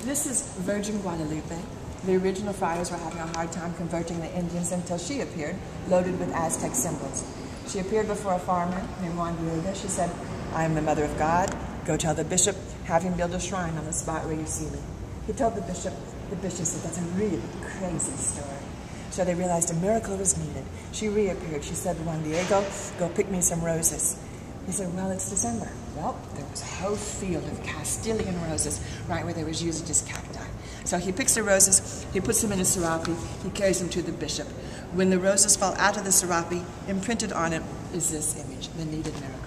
This is Virgin Guadalupe. The original friars were having a hard time converting the Indians until she appeared, loaded with Aztec symbols. She appeared before a farmer named Juan Diego. She said, "I am the Mother of God. Go tell the bishop, have him build a shrine on the spot where you see me." He told the bishop said, "That's a really crazy story." So they realized a miracle was needed. She reappeared. She said to Juan Diego, "Go pick me some roses." He said, "Well, it's December." Well, there was a whole field of Castilian roses right where they was used as cacti. So he picks the roses, he puts them in a serape, he carries them to the bishop. When the roses fall out of the serape, imprinted on it is this image, the needed miracle.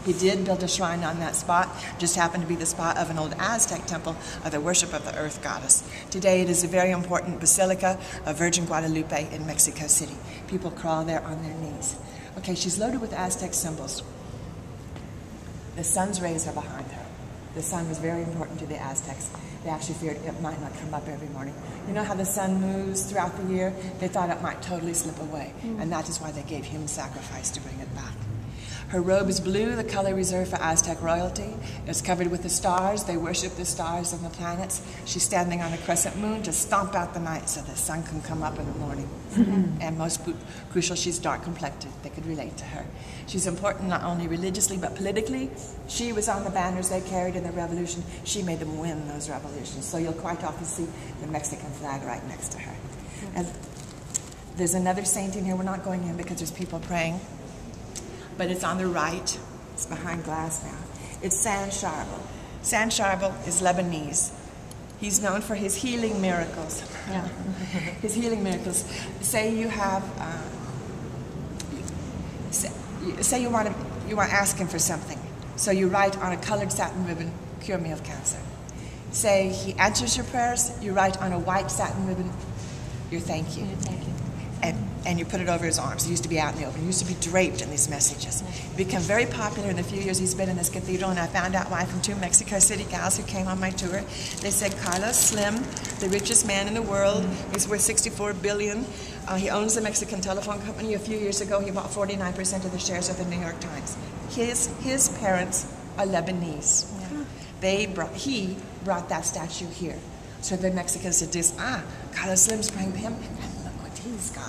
He did build a shrine on that spot, just happened to be the spot of an old Aztec temple of the worship of the earth goddess. Today it is a very important basilica of Virgin Guadalupe in Mexico City. People crawl there on their knees. Okay, she's loaded with Aztec symbols. The sun's rays are behind her. The sun was very important to the Aztecs. They actually feared it might not come up every morning. You know how the sun moves throughout the year? They thought it might totally slip away, and that is why they gave him sacrifice to bring it back. Her robe is blue, the color reserved for Aztec royalty. It's covered with the stars. They worship the stars and the planets. She's standing on a crescent moon to stomp out the night so the sun can come up in the morning. And most crucial, she's dark complected. They could relate to her. She's important not only religiously but politically. She was on the banners they carried in the revolution. She made them win those revolutions. So you'll quite often see the Mexican flag right next to her. And there's another saint in here. We're not going in because there's people praying. But it's on the right. It's behind glass now. It's San Charbel. San Charbel is Lebanese. He's known for his healing miracles. Yeah. His healing miracles. Say you have, say you want to ask him for something. So you write on a colored satin ribbon, "Cure me of cancer." Say he answers your prayers, you write on a white satin ribbon, "Your thank you." Thank you. And you put it over his arms. He used to be out in the open. He used to be draped in these messages. He became very popular in the few years he's been in this cathedral, and I found out why from 2 Mexico City gals who came on my tour. They said Carlos Slim, the richest man in the world, he's worth $64 billion. He owns the Mexican telephone company. A few years ago, he bought 49% of the shares of the New York Times. His parents are Lebanese. Yeah. He brought that statue here. So the Mexicans said this, Carlos Slim's praying to him, and look what he's got.